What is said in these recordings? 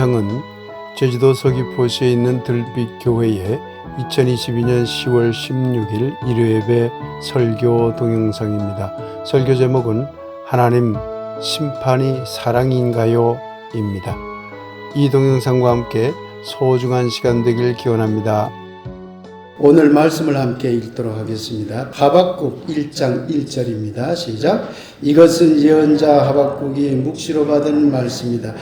영상은 제주도 서귀포시에 있는 들빛교회의 2022년 10월 16일 일요예배 설교 동영상입니다. 설교 제목은 하나님 심판이 사랑인가요? 입니다. 이 동영상과 함께 소중한 시간 되길 기원합니다. 오늘 말씀을 함께 읽도록 하겠습니다. 하박국 1장 1절입니다. 시작. 이것은 예언자 하박국이 묵시로 받은 말씀이다.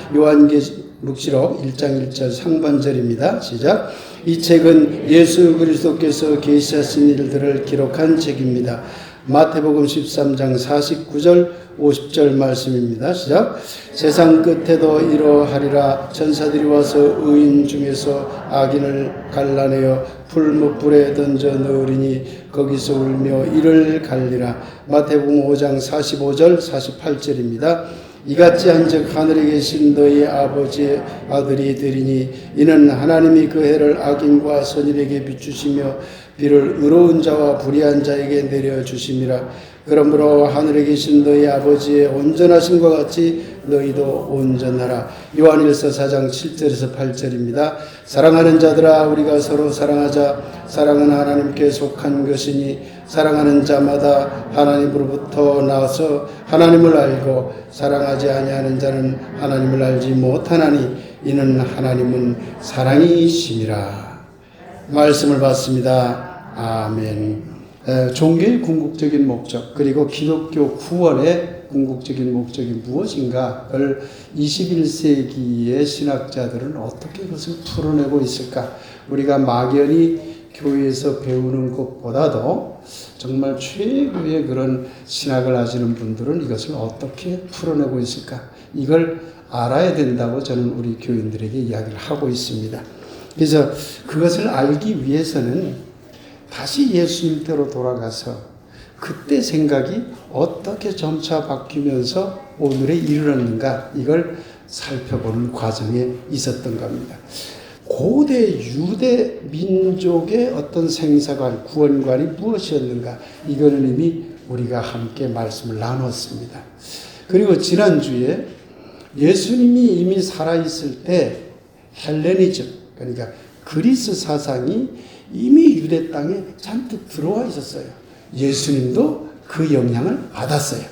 묵시록 1장 1절 상반절입니다. 시작. 이 책은 예수 그리스도께서 계시하신 일들을 기록한 책입니다. 마태복음 13장 49절 50절 말씀입니다. 시작. 세상 끝에도 이러하리라. 천사들이 와서 의인 중에서 악인을 갈라내어 풀무불에 던져 넣으리니 거기서 울며 이를 갈리라. 마태복음 5장 45절 48절입니다. 이같이 한즉 하늘에 계신 너희 아버지의 아들이 되리니 이는 하나님이 그 해를 악인과 선인에게 비추시며 비를 의로운 자와 불의한 자에게 내려주심이라. 그러므로 하늘에 계신 너희 아버지의 온전하심과 같이 너희도 온전하라. 요한일서 4장 7절에서 8절입니다. 사랑하는 자들아 우리가 서로 사랑하자. 사랑은 하나님께 속한 것이니 사랑하는 자마다 하나님으로부터 나와서 하나님을 알고 사랑하지 아니하는 자는 하나님을 알지 못하나니 이는 하나님은 사랑이심이라. 말씀을 받습니다. 아멘. 종교의 궁극적인 목적 그리고 기독교 구원의 궁극적인 목적이 무엇인가를 21세기의 신학자들은 어떻게 그것을 풀어내고 있을까? 우리가 막연히 교회에서 배우는 것보다도 정말 최고의 그런 신학을 아시는 분들은 이것을 어떻게 풀어내고 있을까? 이걸 알아야 된다고 저는 우리 교인들에게 이야기를 하고 있습니다. 그래서 그것을 알기 위해서는 다시 예수님께로 돌아가서 그때 생각이 어떻게 점차 바뀌면서 오늘에 이르렀는가 이걸 살펴보는 과정에 있었던 겁니다. 고대 유대 민족의 어떤 생사관, 구원관이 무엇이었는가 이거는 이미 우리가 함께 말씀을 나눴습니다. 그리고 지난주에 예수님이 이미 살아있을 때 헬레니즘, 그러니까 그리스 사상이 이미 유대 땅에 잔뜩 들어와 있었어요. 예수님도 그 영향을 받았어요.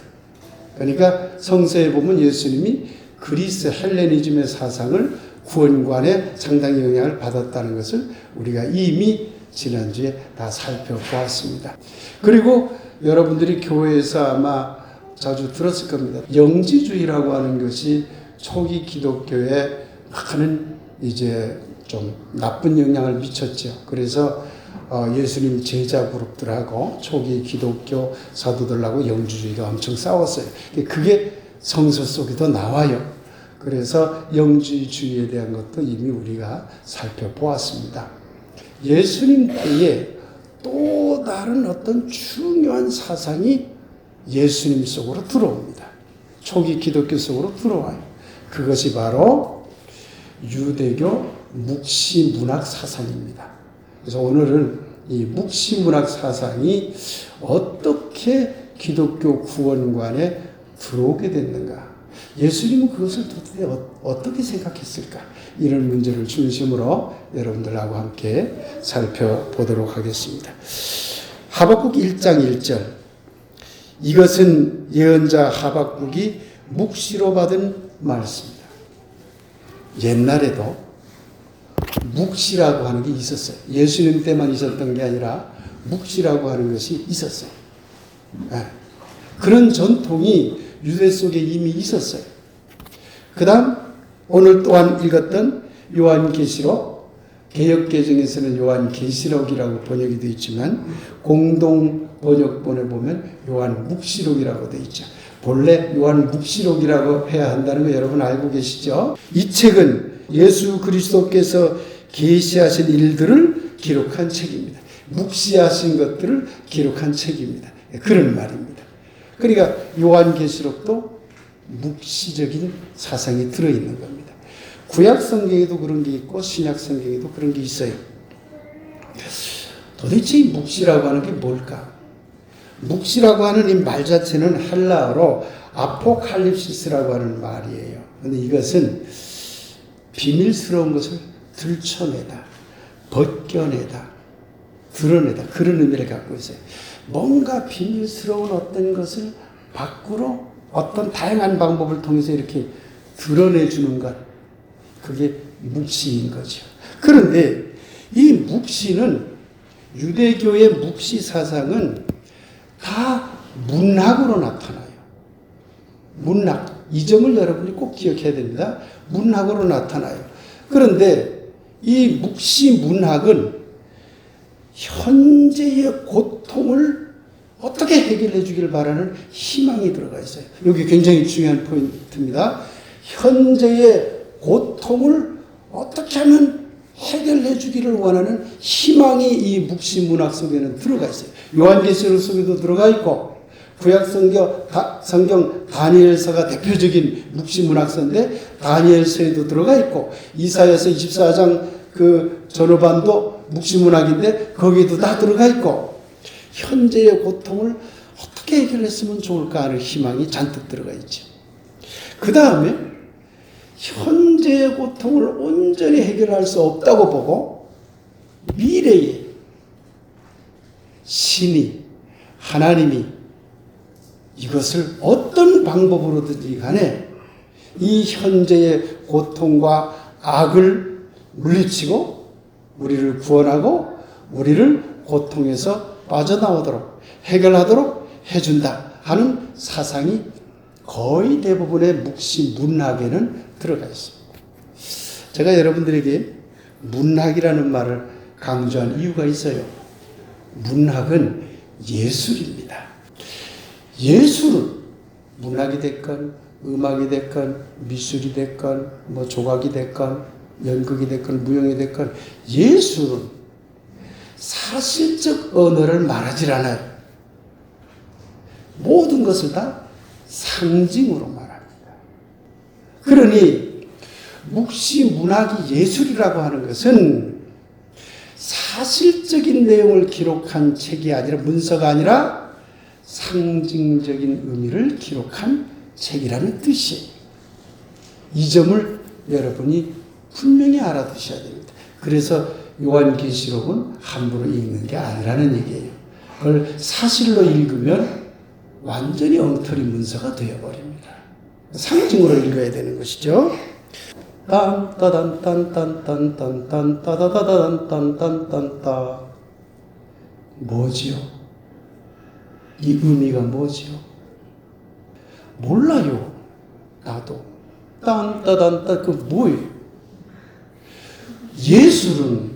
그러니까 성서에 보면 예수님이 그리스 헬레니즘의 사상을 구원관에 상당히 영향을 받았다는 것을 우리가 이미 지난주에 다 살펴보았습니다. 그리고 여러분들이 교회에서 아마 자주 들었을 겁니다. 영지주의라고 하는 것이 초기 기독교에 많은 이제 좀 나쁜 영향을 미쳤죠. 그래서 예수님 제자 그룹들하고 초기 기독교 사도들하고 영지주의가 엄청 싸웠어요. 그게 성서 속에도 나와요. 그래서 영지주의에 대한 것도 이미 우리가 살펴보았습니다. 예수님 때에 또 다른 어떤 중요한 사상이 예수님 속으로 들어옵니다. 초기 기독교 속으로 들어와요. 그것이 바로 유대교 묵시문학 사상입니다. 그래서 오늘은 이 묵시문학 사상이 어떻게 기독교 구원관에 들어오게 됐는가? 예수님은 그것을 도대체 어떻게 생각했을까? 이런 문제를 중심으로 여러분들하고 함께 살펴보도록 하겠습니다. 하박국 1장 1절. 이것은 예언자 하박국이 묵시로 받은 말씀입니다. 옛날에도 묵시라고 하는 게 있었어요. 예수님 때만 있었던 게 아니라 묵시라고 하는 것이 있었어요. 그런 전통이 유대 속에 이미 있었어요. 그 다음 오늘 또한 읽었던 요한계시록, 개역개정에서는 요한계시록이라고 번역이 되어 있지만 공동 번역본에 보면 요한묵시록이라고 되어 있죠. 본래 요한묵시록이라고 해야 한다는 거 여러분 알고 계시죠? 이 책은 예수 그리스도께서 계시하신 일들을 기록한 책입니다. 묵시하신 것들을 기록한 책입니다. 그런 말입니다. 그러니까 요한계시록도 묵시적인 사상이 들어있는 겁니다. 구약 성경에도 그런 게 있고 신약 성경에도 그런 게 있어요. 도대체 이 묵시라고 하는 게 뭘까? 묵시라고 하는 이 말 자체는 헬라어로 아포칼립시스라고 하는 말이에요. 그런데 이것은 비밀스러운 것을 들춰내다, 벗겨내다, 드러내다, 그런 의미를 갖고 있어요. 뭔가 비밀스러운 어떤 것을 밖으로 어떤 다양한 방법을 통해서 이렇게 드러내주는 것, 그게 묵시인 거죠. 그런데 이 묵시는, 유대교의 묵시 사상은 다 문학으로 나타나요. 문학. 이 점을 여러분이 꼭 기억해야 됩니다. 문학으로 나타나요. 그런데 이 묵시 문학은 현재의 고통을 어떻게 해결해 주기를 바라는 희망이 들어가 있어요. 여기 굉장히 중요한 포인트입니다. 현재의 고통을 어떻게 하면 해결해 주기를 원하는 희망이 이 묵시 문학 속에는 들어가 있어요. 요한계시록 속에도 들어가 있고, 구약 성경 다니엘서가 대표적인 묵시 문학서인데 다니엘서에도 들어가 있고, 이사야서 24장 그 전후반도 묵시 문학인데 거기도 다 들어가 있고, 현재의 고통을 어떻게 해결했으면 좋을까 하는 희망이 잔뜩 들어가 있죠. 그 다음에 현재의 고통을 온전히 해결할 수 없다고 보고 미래에 신이, 하나님이 이것을 어떤 방법으로든지 간에 이 현재의 고통과 악을 물리치고 우리를 구원하고 우리를 고통에서 빠져나오도록 해결하도록 해준다 하는 사상이 거의 대부분의 묵시 문학에는 들어가 있습니다. 제가 여러분들에게 문학이라는 말을 강조한 이유가 있어요. 문학은 예술입니다. 예술은 문학이 됐건 음악이 됐건 미술이 됐건 뭐 조각이 됐건 연극이 됐건 무용이 됐건 예술은 사실적 언어를 말하지 않아요. 모든 것을 다 상징으로 말합니다. 그러니 묵시 문학이 예술이라고 하는 것은 사실적인 내용을 기록한 책이 아니라, 문서가 아니라 상징적인 의미를 기록한 책이라는 뜻이에요. 이 점을 여러분이 분명히 알아두셔야 됩니다. 그래서 요한계시록은 함부로 읽는 게 아니라는 얘기예요. 그걸 사실로 읽으면 완전히 엉터리 문서가 되어버립니다. 상징으로 읽어야 되는 것이죠. 딴따단딴딴딴딴딴딴따다다단딴딴딴따 뭐지요? 이 의미가 뭐지요? 몰라요. 나도. 딴따단따 그 뭐예요? 예술은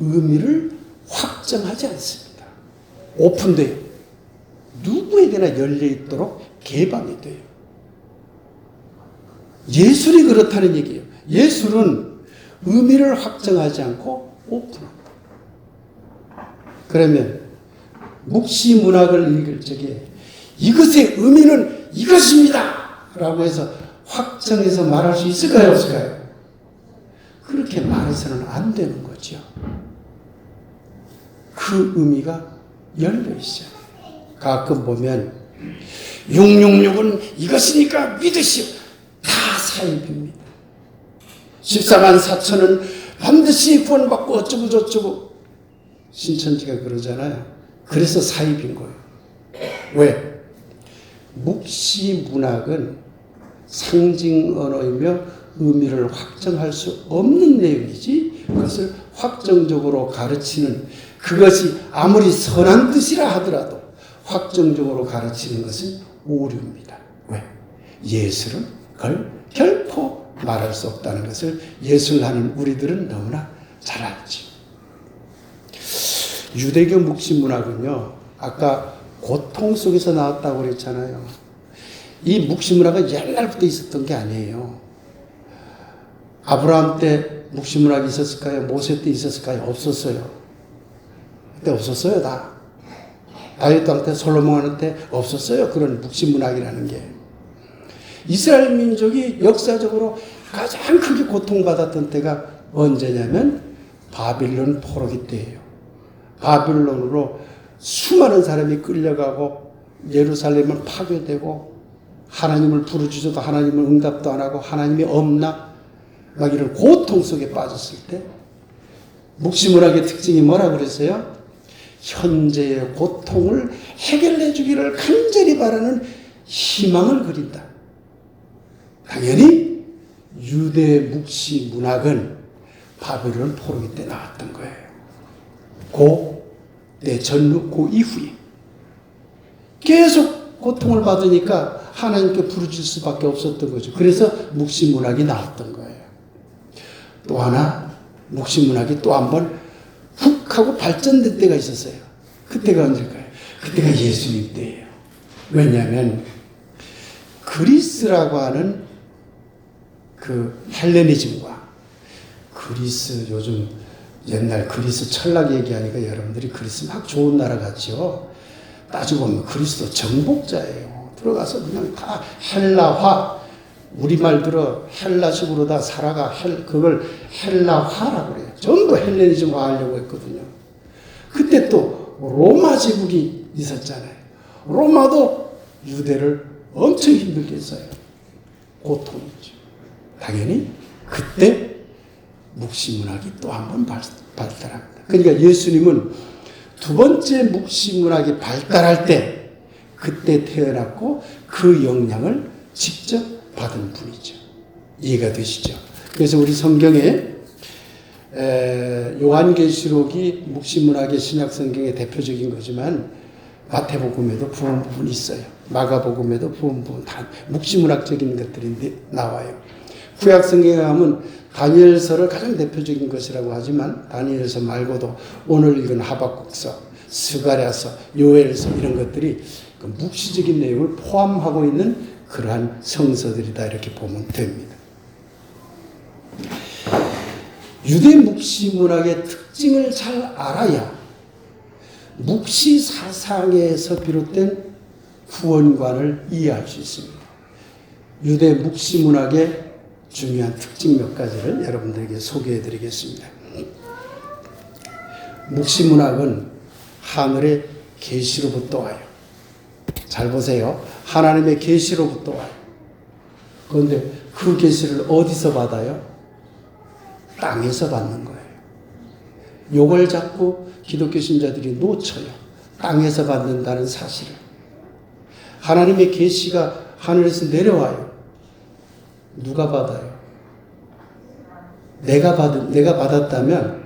의미를 확정하지 않습니다. 오픈돼요. 누구에게나 열려있도록 개방이 돼요. 예술이 그렇다는 얘기예요. 예술은 의미를 확정하지 않고 오픈합니다. 그러면 묵시 문학을 읽을 적에 이것의 의미는 이것입니다 라고 해서 확정해서 말할 수 있을까요? 없을까요? 그렇게 말해서는 안 되는 거죠. 그 의미가 열려 있어요. 가끔 보면 666은 이것이니까 믿으시오. 다 사입입니다. 14만 4천은 반드시 구원받고 어쩌고 저쩌고 신천지가 그러잖아요. 그래서 사입인 거예요. 왜? 묵시 문학은 상징 언어이며 의미를 확정할 수 없는 내용이지, 그것을 확정적으로 가르치는, 그것이 아무리 선한 뜻이라 하더라도 확정적으로 가르치는 것은 오류입니다. 왜? 예술은 그걸 결코 말할 수 없다는 것을 예술하는 우리들은 너무나 잘 알죠. 유대교 묵시 문학은요, 아까 고통 속에서 나왔다고 그랬잖아요. 이 묵시 문학은 옛날부터 있었던 게 아니에요. 아브라함 때 묵시 문학이 있었을까요? 모세 때 있었을까요? 없었어요. 그때 없었어요, 다. 다윗 왕 때, 솔로몬 왕 때 없었어요. 그런 묵시 문학이라는 게. 이스라엘 민족이 역사적으로 가장 크게 고통받았던 때가 언제냐면 바빌론 포로기 때예요. 바빌론으로 수많은 사람이 끌려가고 예루살렘은 파괴되고 하나님을 부르짖어도 하나님은 응답도 안 하고 하나님이 없나? 막 이런 고통 속에 빠졌을 때 묵시문학의 특징이 뭐라 그랬어요? 현재의 고통을 해결해 주기를 간절히 바라는 희망을 그린다. 당연히 유대 묵시문학은 바벨론 포로기 때 나왔던 거예요. 때 전후 그 이후에 계속 고통을 받으니까 하나님께 부르질 수밖에 없었던 거죠. 그래서 묵시문학이 나왔던 거예요. 또 하나 묵시문학이 또 한 번 훅 하고 발전된 때가 있었어요. 그때가 언제일까요? 그때가 예수님 때예요. 왜냐하면 그리스라고 하는 그 헬레니즘과 그리스, 요즘 옛날 그리스 철학 얘기하니까 여러분들이 그리스 막 좋은 나라 같죠. 따지고 보면 그리스도 정복자예요. 들어가서 그냥 다 헬라화, 우리말 들어 헬라식으로 다 살아가. 그걸 헬라화라고 그래요. 전부 헬레니즘화 하려고 했거든요. 그때 또 로마 제국이 있었잖아요. 로마도 유대를 엄청 힘들게 했어요. 고통이죠. 당연히 그때 묵시문학이 또 한 번 발달합니다. 그러니까 예수님은 두 번째 묵시문학이 발달할 때 그때 태어났고 그 영향을 직접 받은 분이죠. 이해가 되시죠? 그래서 우리 성경에 요한계시록이 묵시문학의 신약성경의 대표적인 거지만 마태복음에도 부분 부분이 있어요. 마가복음에도 부분 부분 다 묵시문학적인 것들이 나와요. 구약성경에 가면 다니엘서를 가장 대표적인 것이라고 하지만 다니엘서 말고도 오늘 읽은 하박국서, 스가랴서, 요엘서 이런 것들이 그 묵시적인 내용을 포함하고 있는 그러한 성서들이다 이렇게 보면 됩니다. 유대 묵시문학의 특징을 잘 알아야 묵시 사상에서 비롯된 구원관을 이해할 수 있습니다. 유대 묵시문학의 중요한 특징 몇 가지를 여러분들에게 소개해 드리겠습니다. 묵시문학은 하늘의 계시로부터 와요. 잘 보세요. 하나님의 계시로부터 와요. 그런데 그 계시를 어디서 받아요? 땅에서 받는 거예요. 요걸 자꾸 기독교 신자들이 놓쳐요. 땅에서 받는다는 사실을. 하나님의 계시가 하늘에서 내려와요. 누가 받아요? 내가 받았다면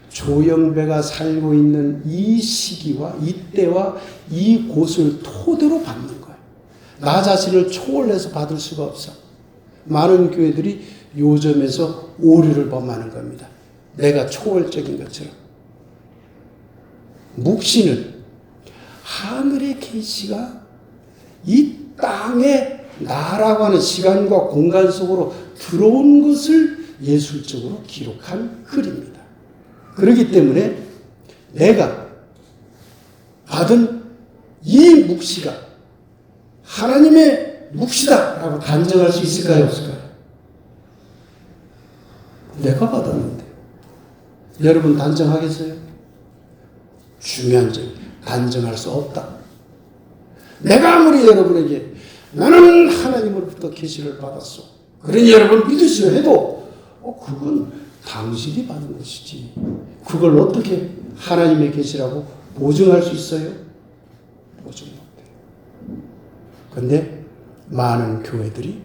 조영배가 살고 있는 이 시기와 이때와 이 곳을 토대로 받는 거예요. 나 자신을 초월해서 받을 수가 없어. 많은 교회들이 요점에서 오류를 범하는 겁니다. 내가 초월적인 것처럼. 묵시는 하늘의 계시가 이 땅에 나라고 하는 시간과 공간 속으로 들어온 것을 예술적으로 기록한 글입니다. 그렇기 때문에 내가 받은 이 묵시가 하나님의 묵시다라고 단정할 수 있을까요? 없을까요? 내가 받았는데 여러분 단정하겠어요? 중요한 점, 단정할 수 없다. 내가 아무리 여러분에게 나는 하나님으로부터 계시를 받았어, 그러니 여러분 믿으시오 해도 그건 당신이 받은 것이지 그걸 어떻게 하나님의 계시라고 보증할 수 있어요? 보증 못해요. 그런데 많은 교회들이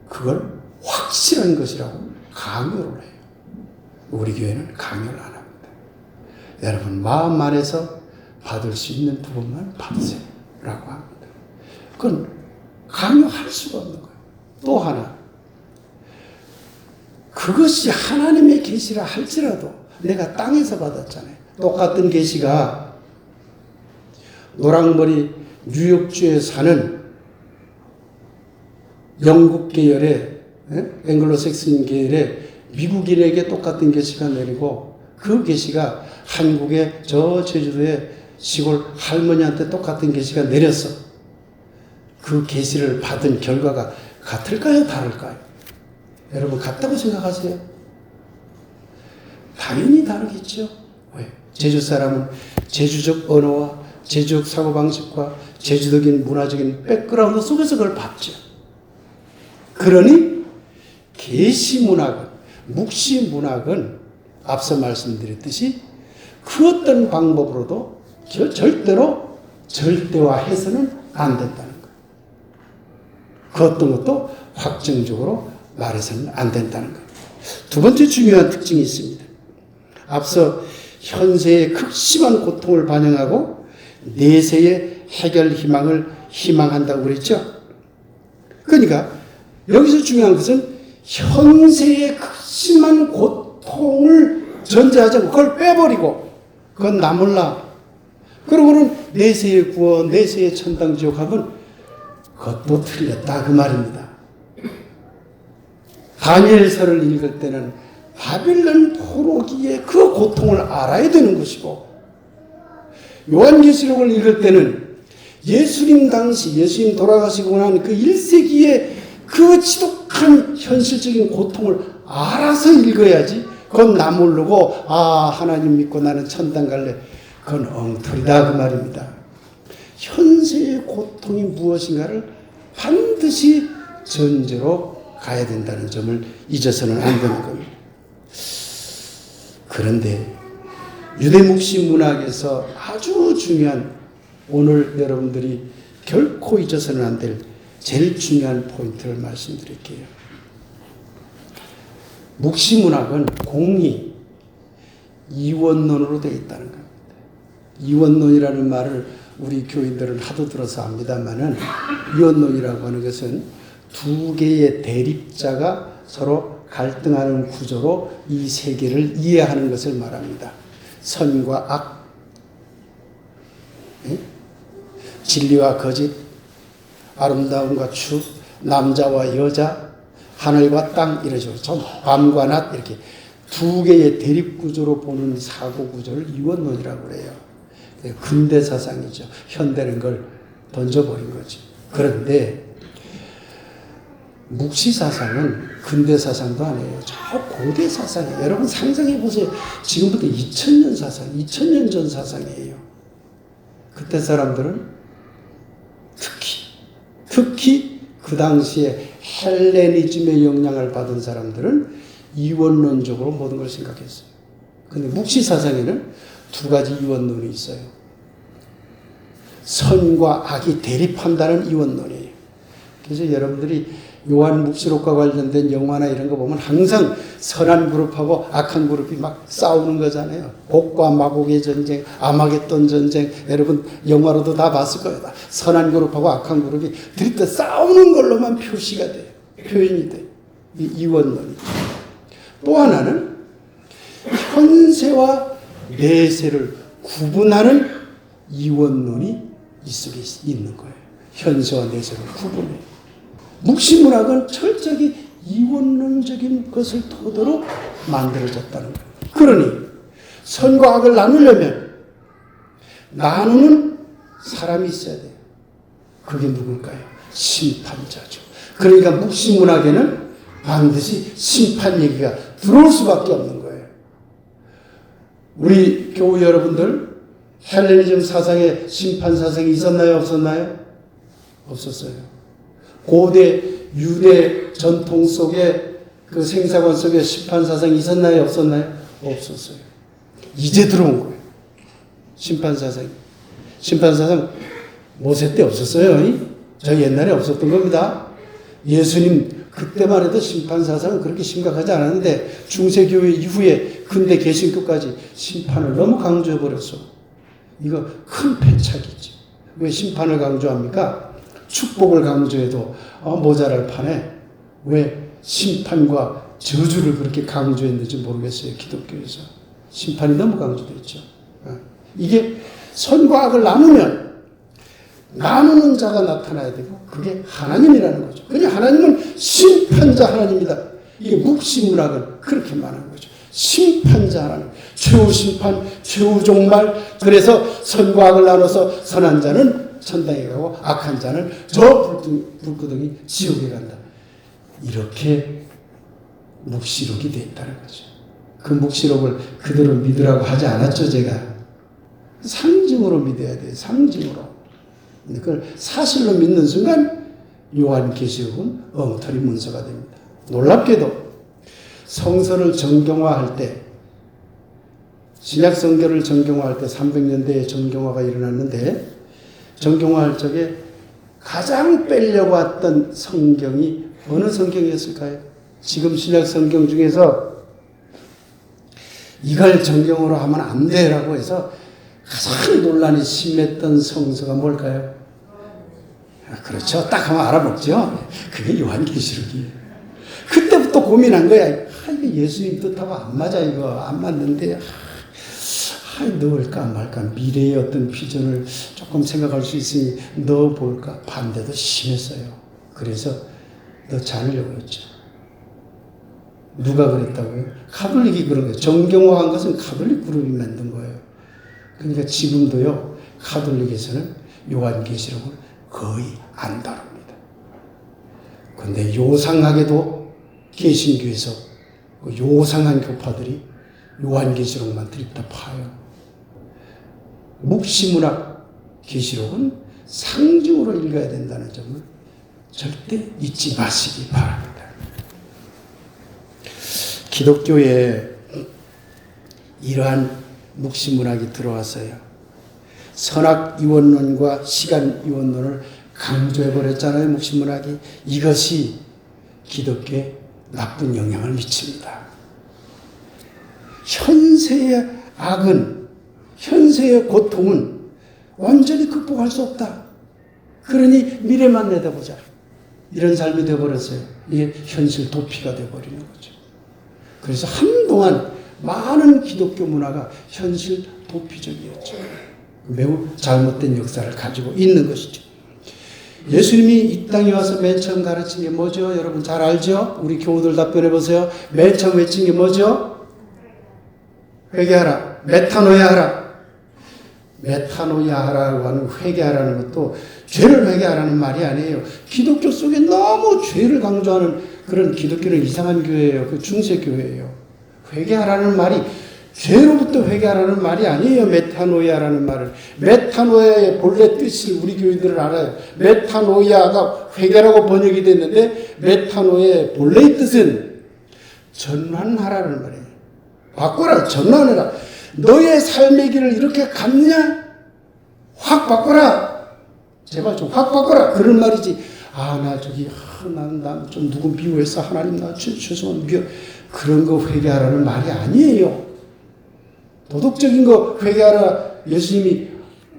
그걸 확실한 것이라고 강요를 해요. 우리 교회는 강요를 안 합니다. 여러분 마음 안에서 받을 수 있는 부분만 받으세요 라고 합니다. 그건 강요할 수가 없는 거예요. 또 하나, 그것이 하나님의 계시라 할지라도 내가 땅에서 받았잖아요. 똑같은 계시가 노랑머리 뉴욕주에 사는 영국 계열의 앵글로색슨 계열의 미국인에게 똑같은 계시가 내리고 그 계시가 한국의 저 제주도의 시골 할머니한테 똑같은 계시가 내렸어. 그 계시를 받은 결과가 같을까요? 다를까요? 여러분 같다고 생각하세요? 당연히 다르겠죠. 왜? 제주 사람은 제주적 언어와 제주적 사고방식과 제주적인 문화적인 백그라운드 속에서 그걸 봤죠. 그러니 계시문학은 묵시 문학은 앞서 말씀드렸듯이 그 어떤 방법으로도 절대로 절대화해서는 안 된다는 거예요. 그 어떤 것도 확정적으로 말해서는 안 된다는 거예요. 두 번째 중요한 특징이 있습니다. 앞서 현세의 극심한 고통을 반영하고 내세의 해결 희망을 희망한다고 그랬죠. 그러니까 여기서 중요한 것은 현세의 극심한 고통을 전제하지 않고 그걸 빼버리고 그건 나 몰라. 그러고는 내세의 구원, 내세의 천당지옥 하면 그것도 틀렸다 그 말입니다. 다니엘서를 읽을 때는 바벨론 포로기의 그 고통을 알아야 되는 것이고, 요한계시록을 읽을 때는 예수님 당시, 예수님 돌아가시고 난 그 1세기의 그 지독한 현실적인 고통을 알아서 읽어야지, 그건 나 모르고, 하나님 믿고 나는 천당 갈래. 그건 엉터리다 그 말입니다. 현세의 고통이 무엇인가를 반드시 전제로 가야 된다는 점을 잊어서는 안 되는 겁니다. 그런데 유대 묵시 문학에서 아주 중요한, 오늘 여러분들이 결코 잊어서는 안 될 제일 중요한 포인트를 말씀드릴게요. 묵시 문학은 공이 이원론으로 되어 있다는 겁니다. 이원론이라는 말을 우리 교인들은 하도 들어서 압니다만은, 이원론이라고 하는 것은 두 개의 대립자가 서로 갈등하는 구조로 이 세계를 이해하는 것을 말합니다. 선과 악, 진리와 거짓, 아름다움과 추, 남자와 여자, 하늘과 땅, 이런 식으로 밤과 낮, 이렇게 두 개의 대립 구조로 보는 사고 구조를 이원론이라고 그래요. 근대 사상이죠. 현대는 걸 던져버린 거지. 그런데 묵시 사상은 근대 사상도 아니에요. 저 고대 사상이에요. 여러분 상상해 보세요. 지금부터 2000년 사상, 2000년 전 사상이에요. 그때 사람들은 특히 그 당시에 헬레니즘의 영향을 받은 사람들은 이원론적으로 모든 걸 생각했어요. 근데 묵시 사상에는 두 가지 이원론이 있어요. 선과 악이 대립한다는 이원론이에요. 그래서 여러분들이 요한 묵시록과 관련된 영화나 이런 거 보면 항상 선한 그룹하고 악한 그룹이 막 싸우는 거잖아요. 곡과 마곡의 전쟁, 아마겟돈 전쟁, 여러분 영화로도 다 봤을 거예요. 선한 그룹하고 악한 그룹이 들이대 싸우는 걸로만 표시가 돼요. 표현이 돼요. 이 이원론이. 또 하나는 현세와 내세를 구분하는 이원론이 이 속에 있는 거예요. 현세와 내세를 구분해요. 묵시문학은 철저히 이원론적인 것을 토대로 만들어졌다는 거예요. 그러니 선과 악을 나누려면 나누는 사람이 있어야 돼요. 그게 누굴까요? 심판자죠. 그러니까 묵시문학에는 반드시 심판 얘기가 들어올 수밖에 없는 거예요. 우리 교우 여러분들 헬레니즘 사상에 심판 사상이 있었나요? 없었나요? 없었어요. 고대 유대 전통 속에 그 생사관 속에 심판 사상이 있었나요? 없었나요? 없었어요. 이제 들어온 거예요. 심판 사상이. 심판 사상 모세 때 없었어요. 저 옛날에 없었던 겁니다. 예수님 그때만 해도 심판 사상은 그렇게 심각하지 않았는데 중세교회 이후에 근대 개신교까지 심판을 너무 강조해버렸어. 이거 큰 패착이죠. 왜 심판을 강조합니까? 축복을 강조해도 모자랄 판에 왜 심판과 저주를 그렇게 강조했는지 모르겠어요. 기독교에서. 심판이 너무 강조되어 있죠. 이게 선과 악을 나누는 자가 나타나야 되고 그게 하나님이라는 거죠. 그냥 하나님은 심판자 하나님이다. 이게 묵시문학은 그렇게 말하는 거죠. 심판자 하나님. 최후 심판, 최후 종말. 그래서 선과 악을 나눠서 선한 자는 천당에 가고 악한 자는 저 불구덩이 지옥에 간다. 이렇게 묵시록이 되어 있다는 거죠. 그 묵시록을 그대로 믿으라고 하지 않았죠, 제가. 상징으로 믿어야 돼요. 상징으로. 그걸 사실로 믿는 순간 요한계시록은 엉터리 문서가 됩니다. 놀랍게도 성서를 정경화할 때, 신약 성경을 정경화할 때 300년대에 정경화가 일어났는데, 정경화할 적에 가장 빼려고 했던 성경이 어느 성경이었을까요? 지금 신약 성경 중에서 이걸 정경으로 하면 안 돼라고 해서 가장 논란이 심했던 성서가 뭘까요? 그렇죠. 딱 하면 알아먹죠. 그게 요한계시록이에요. 그때부터 고민한 거야. 이거 예수님 뜻하고 안 맞아. 이거 안 맞는데 넣을까 말까. 미래의 어떤 비전을 조금 생각할 수 있으니 넣어볼까. 반대도 심했어요. 그래서 넣지 않으려고 했죠. 누가 그랬다고요? 가톨릭이 그런 거예요. 정경화한 것은 가톨릭 그룹이 만든 거예요. 그러니까 지금도요, 가톨릭에서는 요한계시록을 거의 안 다룹니다. 그런데 요상하게도 개신교에서 요상한 교파들이 요한계시록만 들이다 파요. 묵시문학 계시록은 상징으로 읽어야 된다는 점을 절대 잊지 마시기 바랍니다. 기독교에 이러한 묵시문학이 들어왔어요. 선악이원론과 시간이원론을 강조해버렸잖아요. 묵시문학이. 이것이 기독교에 나쁜 영향을 미칩니다. 현세의 악은, 현세의 고통은 완전히 극복할 수 없다. 그러니 미래만 내다보자. 이런 삶이 되어버렸어요. 이게 현실 도피가 되어버리는 거죠. 그래서 한동안 많은 기독교 문화가 현실 도피적이었죠. 매우 잘못된 역사를 가지고 있는 것이죠. 예수님이 이 땅에 와서 맨 처음 가르친 게 뭐죠? 여러분 잘 알죠? 우리 교우들 답변해 보세요. 맨 처음 외친 게 뭐죠? 회개하라. 메타노이아하라. 메타노이아하라고 하는 회개하라는 것도 죄를 회개하라는 말이 아니에요. 기독교 속에 너무 죄를 강조하는 그런 기독교는 이상한 교회예요. 그 중세교회예요. 회개하라는 말이 죄로부터 회개하라는 말이 아니에요. 메타노이아라는 말은. 메타노이아의 본래 뜻을 우리 교인들은 알아요. 메타노이아가 회개라고 번역이 됐는데 메타노이아의 본래의 뜻은 전환하라는 말이에요. 바꿔라. 전환해라. 너의 삶의 길을 이렇게 갔느냐? 확 바꿔라. 제발 좀 확 바꿔라. 그런 말이지. 나 저기 난 좀 누구 미워해서 하나님 나 죄송합니다. 미워. 그런 거 회개하라는 말이 아니에요. 도덕적인 거 회개하라. 예수님이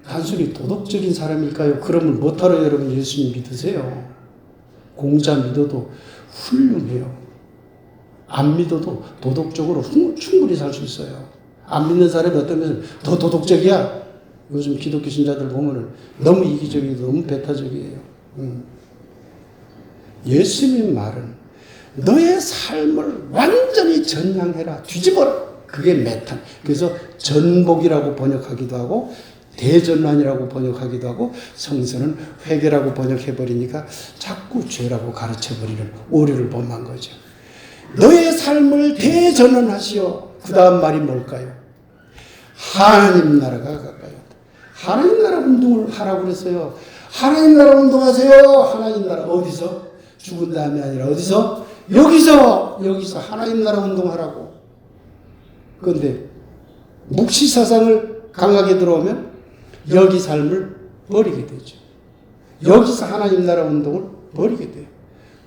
단순히 도덕적인 사람일까요? 그러면 못하러 여러분 예수님 믿으세요. 공자 믿어도 훌륭해요. 안 믿어도 도덕적으로 충분히 살 수 있어요. 안 믿는 사람이 어떤 면에서 더 도덕적이야. 요즘 기독교 신자들 보면은 너무 이기적이고 너무 배타적이에요. 예수님 말은 너의 삶을 완전히 전향해라. 뒤집어라. 그게 메탄. 그래서 전복이라고 번역하기도 하고 대전환이라고 번역하기도 하고 성서는 회개라고 번역해버리니까 자꾸 죄라고 가르쳐버리는 오류를 범한 거죠. 너의 삶을 대전환하시오. 그 다음 말이 뭘까요? 하나님 나라가 가까이 왔다. 하나님 나라 운동을 하라고 그랬어요. 하나님 나라 운동하세요. 하나님 나라 어디서? 죽은 다음이 아니라 어디서? 여기서 하나님 나라 운동하라고. 그런데 묵시 사상을 강하게 들어오면 여기 삶을 버리게 되죠. 여기서 하나님 나라 운동을 버리게 돼요.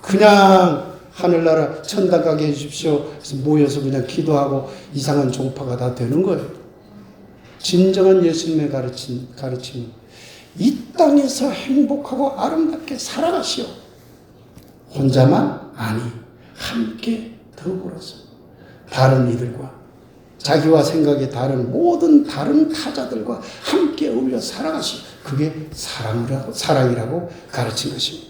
그냥 하늘나라 천당 가게 해주십시오. 그래서 모여서 그냥 기도하고 이상한 종파가 다 되는 거예요. 진정한 예수님의 가르침은 이 땅에서 행복하고 아름답게 살아가시오. 혼자만 아니 함께 더불어서 다른 이들과 자기와 생각이 다른 모든 다른 타자들과 함께 어울려 살아가시오. 그게 사랑이라고 가르친 것입니다.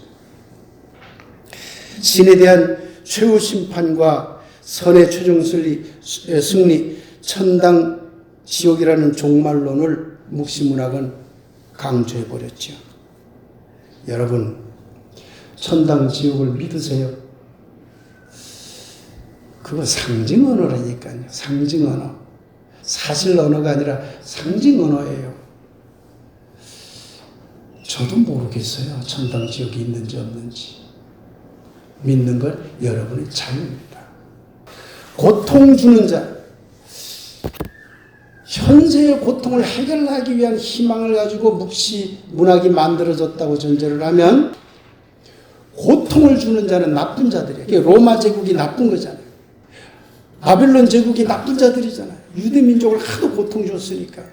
신에 대한 최후 심판과 선의 최종 승리, 천당 지옥이라는 종말론을 묵시문학은 강조해버렸죠. 여러분, 천당 지옥을 믿으세요? 그거 상징 언어라니까요. 상징 언어. 사실 언어가 아니라 상징 언어예요. 저도 모르겠어요. 천당 지옥이 있는지 없는지. 믿는 건 여러분의 자유입니다. 고통 주는 자, 현재의 고통을 해결하기 위한 희망을 가지고 묵시 문학이 만들어졌다고 전제를 하면 고통을 주는 자는 나쁜 자들이에요. 로마 제국이 나쁜 거잖아요. 바벨론 제국이 나쁜 자들이잖아요. 유대 민족을 하도 고통 줬으니까.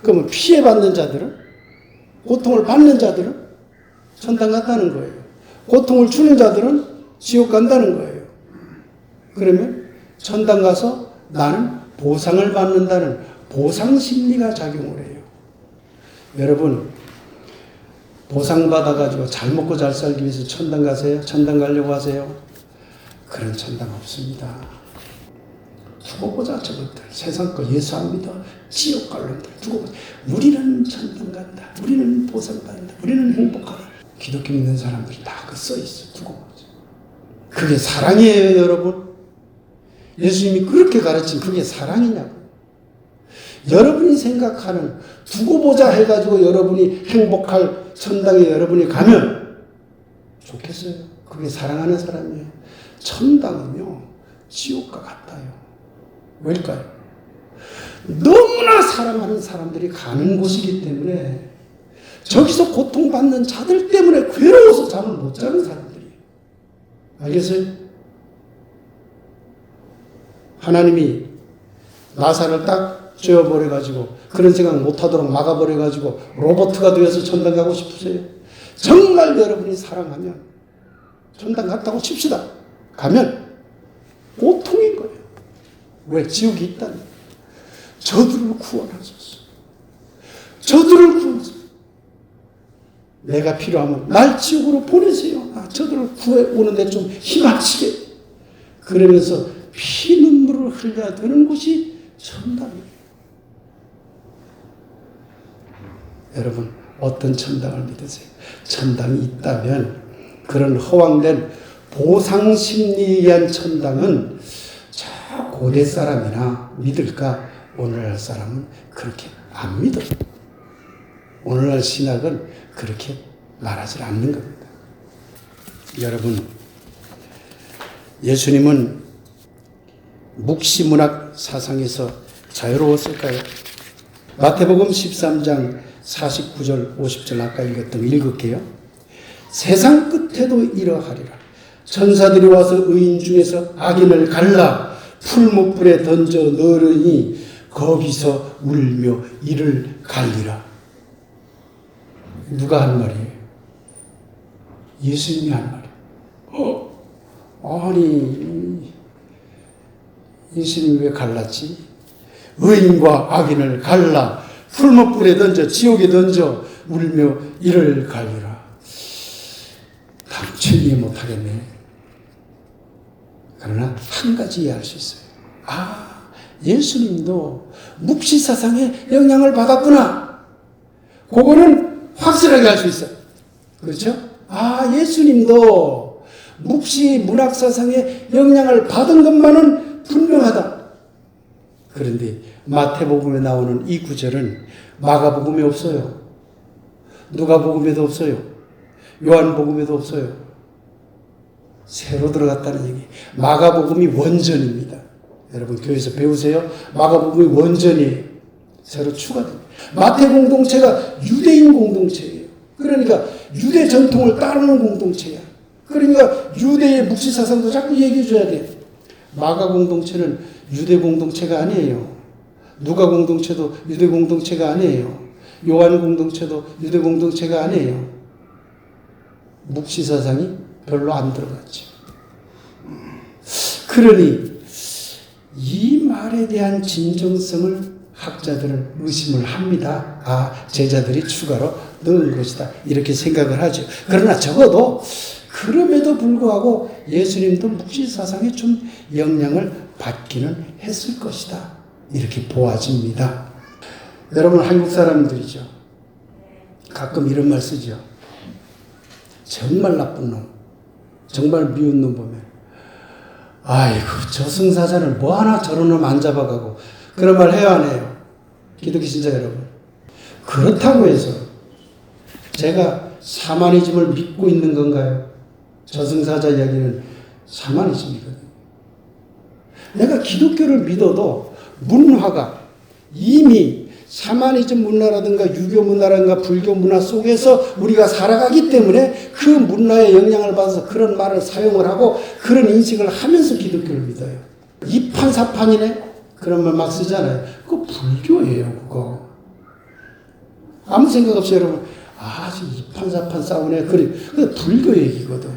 그러면 피해받는 자들은, 고통을 받는 자들은 천당 간다는 거예요. 고통을 주는 자들은 지옥 간다는 거예요. 그러면 천당 가서 나는 보상을 받는다는 보상 심리가 작용을 해요. 여러분, 보상받아가지고 잘 먹고 잘 살기 위해서 천당 가세요? 천당 가려고 하세요? 그런 천당 없습니다. 두고 보자 저것들. 세상 거 예수 안 믿어. 지옥 갈 놈들 두고 보자. 우리는 천당 간다. 우리는 보상받는다. 우리는 행복하다. 기독교 믿는 사람들이 다 그 써있어. 두고 보자. 그게 사랑이에요, 여러분? 예수님이 그렇게 가르친 그게 사랑이냐고. 여러분이 생각하는 두고 보자 해가지고 여러분이 행복할 천당에 여러분이 가면 좋겠어요. 그게 사랑하는 사람이에요. 천당은요, 지옥과 같아요. 왜일까요? 너무나 사랑하는 사람들이 가는 곳이기 때문에 저기서 고통받는 자들 때문에 괴로워서 잠을 못 자는 사람들이에요. 알겠어요? 하나님이 나사를 딱 쥐어버려가지고 그런 생각 못하도록 막아버려가지고 로버트가 되어서 천당 가고 싶으세요? 정말 여러분이 사랑하면 천당 갔다고 칩시다. 가면 고통인 거예요. 왜? 지옥이 있다니. 저들을 구원하소서. 저들을 구원하소서. 내가 필요하면 날 지옥으로 보내세요. 저들을 구해오는데 좀 힘합치게. 그러면서 피눈물을 흘려야 되는 곳이 천당이에요. 여러분, 어떤 천당을 믿으세요? 천당이 있다면 그런 허황된 보상심리에 의한 천당은 저 고대 사람이나 믿을까? 오늘날 사람은 그렇게 안 믿어요. 오늘날 신학은 그렇게 말하지 않는 겁니다. 여러분, 예수님은 묵시문학 사상에서 자유로웠을까요? 마태복음 13장 49절 50절 아까 읽었던 거 읽을게요. 세상 끝에도 이러하리라. 천사들이 와서 의인 중에서 악인을 갈라 풀무불에 던져 넣으니 거기서 울며 이를 갈리라. 누가 한 말이에요? 예수님이 한 말이에요. 아니, 예수님이 왜 갈랐지? 의인과 악인을 갈라 풀무불에 던져 지옥에 던져 울며 이를 갈리라. 당최 이해 못하겠네. 그러나 한 가지 이해할 수 있어요. 예수님도 묵시사상에 영향을 받았구나. 그거는 확실하게 알 수 있어요. 그렇죠? 예수님도 묵시 문학사상에 영향을 받은 것만은 분명하다. 그런데 마태복음에 나오는 이 구절은 마가복음에 없어요. 누가복음에도 없어요. 요한복음에도 없어요. 새로 들어갔다는 얘기. 마가복음이 원전입니다. 여러분 교회에서 배우세요. 마가복음이 원전이에요. 새로 추가됩니다. 마태 공동체가 유대인 공동체예요. 그러니까 유대 전통을 따르는 공동체야. 그러니까 유대의 묵시사상도 자꾸 얘기해 줘야 돼. 마가 공동체는 유대 공동체가 아니에요. 누가 공동체도 유대 공동체가 아니에요. 요한 공동체도 유대 공동체가 아니에요. 묵시사상이 별로 안 들어갔죠. 그러니 이 말에 대한 진정성을 학자들은 의심을 합니다. 제자들이 추가로 넣은 것이다. 이렇게 생각을 하죠. 그러나 적어도 그럼에도 불구하고 예수님도 묵시사상에 좀 영향을 받기는 했을 것이다. 이렇게 보아집니다. 여러분 한국 사람들이죠. 가끔 이런 말 쓰죠. 정말 나쁜 놈, 정말 미운 놈 보면 아이고 저승사자를 뭐하나 저런 놈 안 잡아가고 그런 말 해요 안 해요? 기독교 신자 여러분. 그렇다고 해서 제가 샤머니즘을 믿고 있는 건가요? 저승사자 이야기는 샤머니즘이거든요. 내가 기독교를 믿어도 문화가 이미 샤머니즘 문화라든가 유교 문화라든가 불교 문화 속에서 우리가 살아가기 때문에 그 문화의 영향을 받아서 그런 말을 사용을 하고 그런 인식을 하면서 기독교를 믿어요. 이판사판이네? 그런 말 막 쓰잖아요. 그거 불교예요, 그거. 아무 생각 없이 여러분, 아주 이판사판 싸우네. 그래, 불교 얘기거든.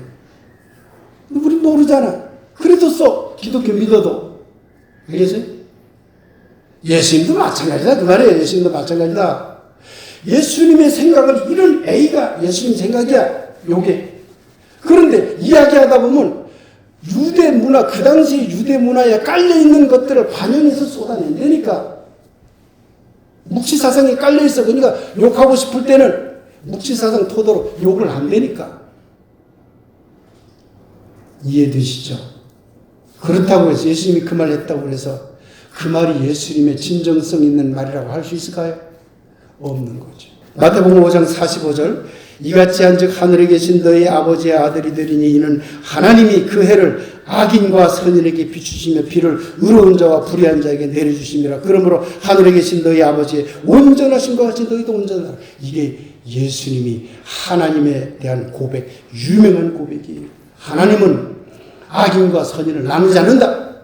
우리 모르잖아. 그래도 써. 기독교 믿어도. 알겠어요? 예수님도 마찬가지다. 그 말이에요. 예수님도 마찬가지다. 예수님의 생각은 이런 A가 예수님 생각이야. 요게. 그런데 이야기하다 보면 유대 문화, 그 당시 유대 문화에 깔려있는 것들을 반영해서 쏟아낸다니까. 묵시사상에 깔려있어. 그러니까 욕하고 싶을 때는 묵시사상 토대로 욕을 한다니까. 이해되시죠? 그렇다고 해서 예수님이 그 말 했다고 해서 그 말이 예수님의 진정성 있는 말이라고 할 수 있을까요? 없는 거죠. 마태복음 5장 45절 이같이 한즉 하늘에 계신 너희 아버지의 아들이 되리니 이는 하나님이 그 해를 악인과 선인에게 비추시며 비를 의로운 자와 불의한 자에게 내려주심이라. 그러므로 하늘에 계신 너희 아버지의 온전하심과 같이 너희도 온전하라. 이게 예수님이 하나님에 대한 고백, 유명한 고백이에요. 하나님은 악인과 선인을 나누지 않는다.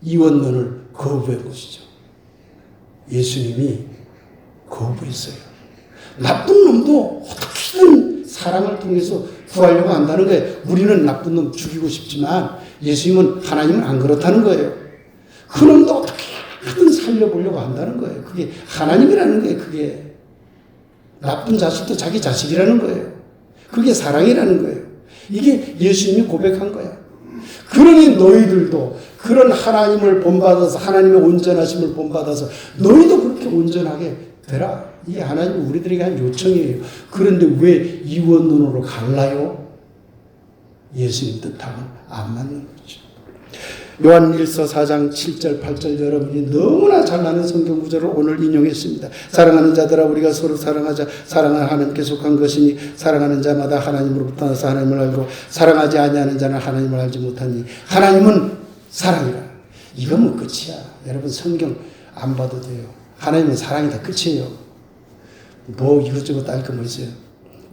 이원론을 거부해 보시죠. 예수님이 거부했어요. 나쁜 놈도 어떻게든 사랑을 통해서 구하려고 한다는 거예요. 우리는 나쁜 놈 죽이고 싶지만 예수님은 하나님은 안 그렇다는 거예요. 그 놈도 어떻게든 살려보려고 한다는 거예요. 그게 하나님이라는 거예요. 그게 나쁜 자식도 자기 자식이라는 거예요. 그게 사랑이라는 거예요. 이게 예수님이 고백한 거야. 그러니 너희들도 그런 하나님을 본받아서 하나님의 온전하심을 본받아서 너희도 그렇게 온전하게 되라. 이게 하나님이 우리들에게 한 요청이에요. 그런데 왜 이원론으로 갈라요? 예수님 뜻하고는 안 맞는 거죠. 요한일서 4장 7절 8절 여러분이 너무나 잘 아는 성경 구절을 오늘 인용했습니다. 사랑하는 자들아 우리가 서로 사랑하자. 사랑은 하나님께 속한 것이니 사랑하는 자마다 하나님으로부터 나서 하나님을 알고 사랑하지 아니하는 자는 하나님을 알지 못하니 하나님은 사랑이라. 이거면 끝이야. 여러분 성경 안 봐도 돼요. 하나님은 사랑이다. 끝이에요. 뭐 이것저것 알 거 뭐 있어요.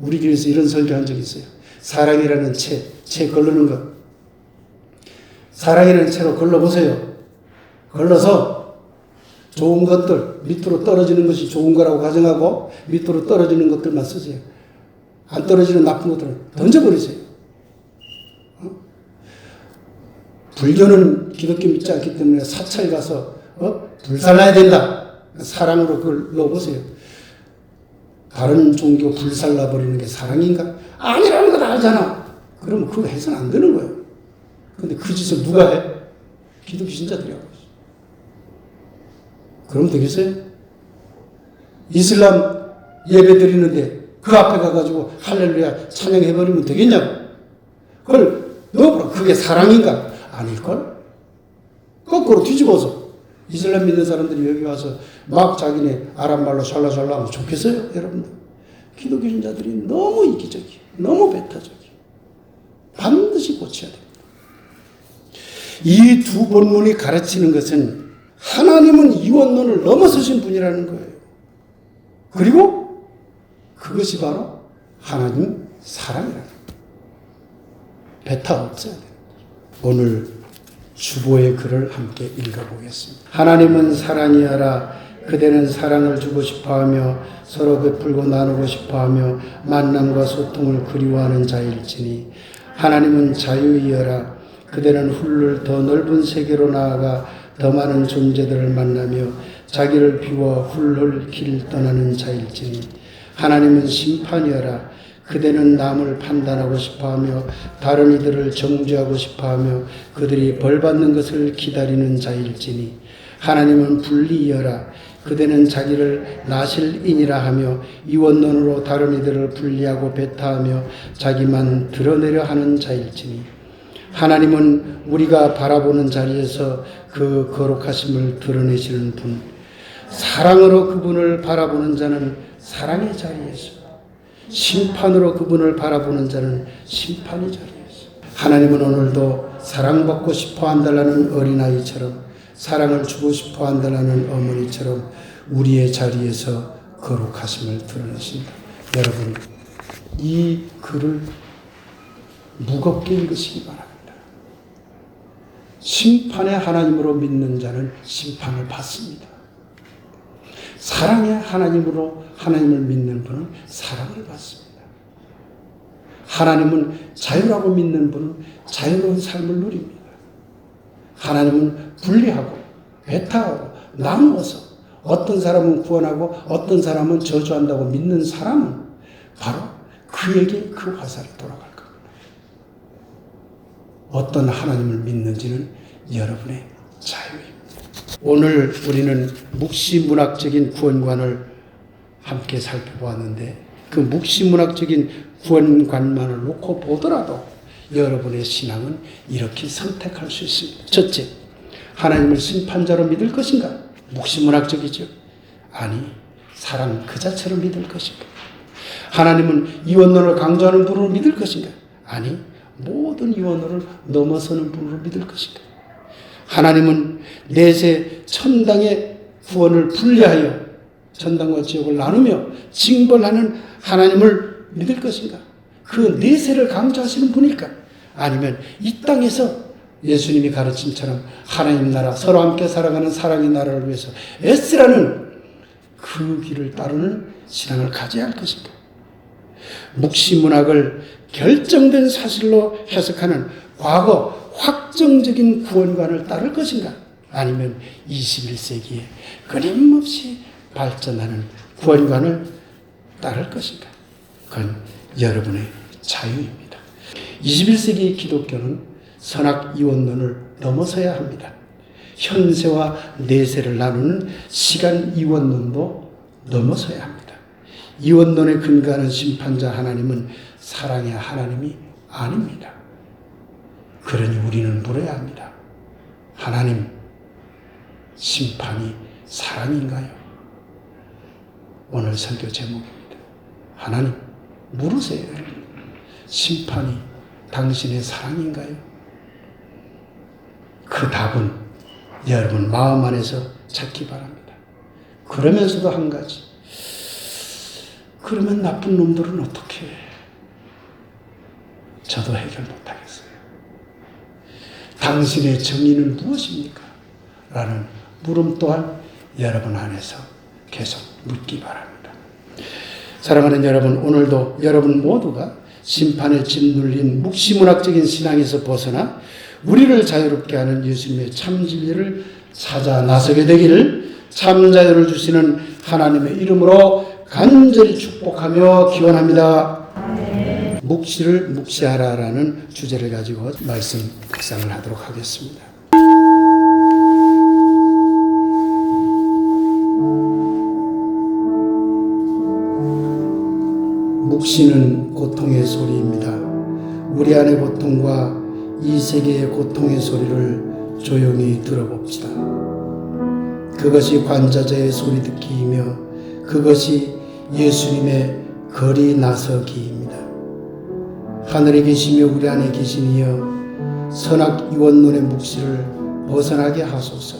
우리 교회에서 이런 설교한 적이 있어요. 사랑이라는 채 걸르는 것. 사랑이라는 채로 걸러보세요. 걸러서 좋은 것들, 밑으로 떨어지는 것이 좋은 거라고 가정하고 밑으로 떨어지는 것들만 쓰세요. 안 떨어지는 나쁜 것들은 던져버리세요. 불교는 기독교 믿지 않기 때문에 사찰 가서 불살라야 된다. 사랑으로 그걸 넣어보세요. 다른 종교 불살라버리는 게 사랑인가? 아니라는 거 다 알잖아. 그러면 그거 해서는 안 되는 거예요. 근데 그 짓을 누가 해? 기독교 신자들이 하고 있어. 그럼 되겠어요? 이슬람 예배 드리는데 그 앞에 가가지고 할렐루야 찬양해버리면 되겠냐고. 그걸 넣어보라. 그게 사랑인가? 아닐걸? 거꾸로 뒤집어서 이슬람 믿는 사람들이 여기 와서 막 자기네 아랍말로 샬라샬라 하면 좋겠어요? 여러분들. 기독교 신자들이 너무 이기적이에요. 너무 배타적이에요. 반드시 고쳐야 됩니다. 이 두 본문이 가르치는 것은 하나님은 이원론을 넘어서신 분이라는 거예요. 그리고 그것이 바로 하나님 사랑이라는 거예요. 배타 없어야 됩니다. 오늘 주보의 글을 함께 읽어보겠습니다. 하나님은 사랑이여라. 그대는 사랑을 주고 싶어하며 서로 베풀고 나누고 싶어하며 만남과 소통을 그리워하는 자일지니 하나님은 자유이여라. 그대는 훌훌 더 넓은 세계로 나아가 더 많은 존재들을 만나며 자기를 비워 훌훌 길을 떠나는 자일지니 하나님은 심판이여라. 그대는 남을 판단하고 싶어하며 다른 이들을 정죄하고 싶어하며 그들이 벌받는 것을 기다리는 자일지니 하나님은 분리이여라. 그대는 자기를 나실인이라 하며 이원론으로 다른 이들을 분리하고 배타하며 자기만 드러내려 하는 자일지니 하나님은 우리가 바라보는 자리에서 그 거룩하심을 드러내시는 분, 사랑으로 그분을 바라보는 자는 사랑의 자리에서 심판으로 그분을 바라보는 자는 심판의 자리에서 하나님은 오늘도 사랑받고 싶어 한다라는 어린아이처럼, 사랑을 주고 싶어 한다라는 어머니처럼 우리의 자리에서 거룩하심을 드러내신다. 여러분, 이 글을 무겁게 읽으시기 바랍니다. 심판의 하나님으로 믿는 자는 심판을 받습니다. 사랑의 하나님으로 하나님을 믿는 분은 사랑을 받습니다. 하나님은 자유라고 믿는 분은 자유로운 삶을 누립니다. 하나님은 분리하고 배타하고 나누어서 어떤 사람은 구원하고 어떤 사람은 저주한다고 믿는 사람은 바로 그에게 그 화살이 돌아갈 겁니다. 어떤 하나님을 믿는지는 여러분의 자유입니다. 오늘 우리는 묵시문학적인 구원관을 함께 살펴보았는데 그 묵시문학적인 구원관만을 놓고 보더라도 여러분의 신앙은 이렇게 선택할 수 있습니다. 첫째, 하나님을 심판자로 믿을 것인가? 묵시문학적이죠. 아니, 사랑 그 자체로 믿을 것인가? 하나님은 이원론을 강조하는 분으로 믿을 것인가? 아니, 모든 이원론을 넘어서는 분으로 믿을 것인가? 하나님은 내세 천당의 구원을 분리하여 천당과 지옥을 나누며 징벌하는 하나님을 믿을 것인가? 그 내세를 강조하시는 분일까? 아니면 이 땅에서 예수님이 가르침처럼 하나님 나라, 서로 함께 살아가는 사랑의 나라를 위해서 애쓰라는 그 길을 따르는 신앙을 가져야 할 것인가? 묵시문학을 결정된 사실로 해석하는 과거 확정적인 구원관을 따를 것인가? 아니면 21세기에 끊임없이 발전하는 구원관을 따를 것인가? 그건 여러분의 자유입니다. 21세기 기독교는 선악 이원론을 넘어서야 합니다. 현세와 내세를 나누는 시간 이원론도 넘어서야 합니다. 이원론에 근거하는 심판자 하나님은 사랑의 하나님이 아닙니다. 그러니 우리는 물어야 합니다. 하나님, 심판이 사랑인가요? 오늘 설교 제목입니다. 하나님, 물으세요. 심판이 당신의 사랑인가요? 그 답은 여러분 마음 안에서 찾기 바랍니다. 그러면서도 한 가지. 그러면 나쁜 놈들은 어떻게 해? 저도 해결 못하겠어요. 당신의 정의는 무엇입니까? 라는 물음 또한 여러분 안에서 계속 묻기 바랍니다. 사랑하는 여러분, 오늘도 여러분 모두가 심판에 짓눌린 묵시문학적인 신앙에서 벗어나 우리를 자유롭게 하는 예수님의 참 진리를 찾아 나서게 되기를 참 자유를 주시는 하나님의 이름으로 간절히 축복하며 기원합니다. 묵시를 묵시하라라는 주제를 가지고 말씀 묵상을 하도록 하겠습니다. 묵시는 고통의 소리입니다. 우리 안의 고통과 이 세계의 고통의 소리를 조용히 들어봅시다. 그것이 관자자의 소리 듣기이며 그것이 예수님의 거리 나서기입니다. 하늘에 계시며 우리 안에 계신 이여 선악 이원론의 묵시를 벗어나게 하소서.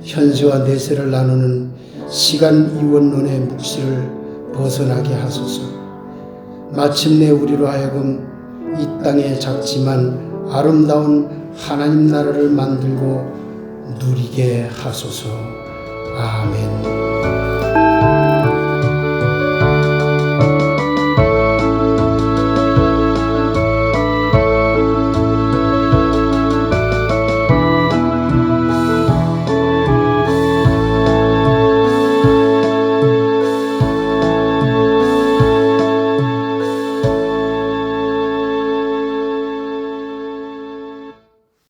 현세와 내세를 나누는 시간 이원론의 묵시를 벗어나게 하소서. 마침내 우리로 하여금 이 땅에 작지만 아름다운 하나님 나라를 만들고 누리게 하소서. 아멘.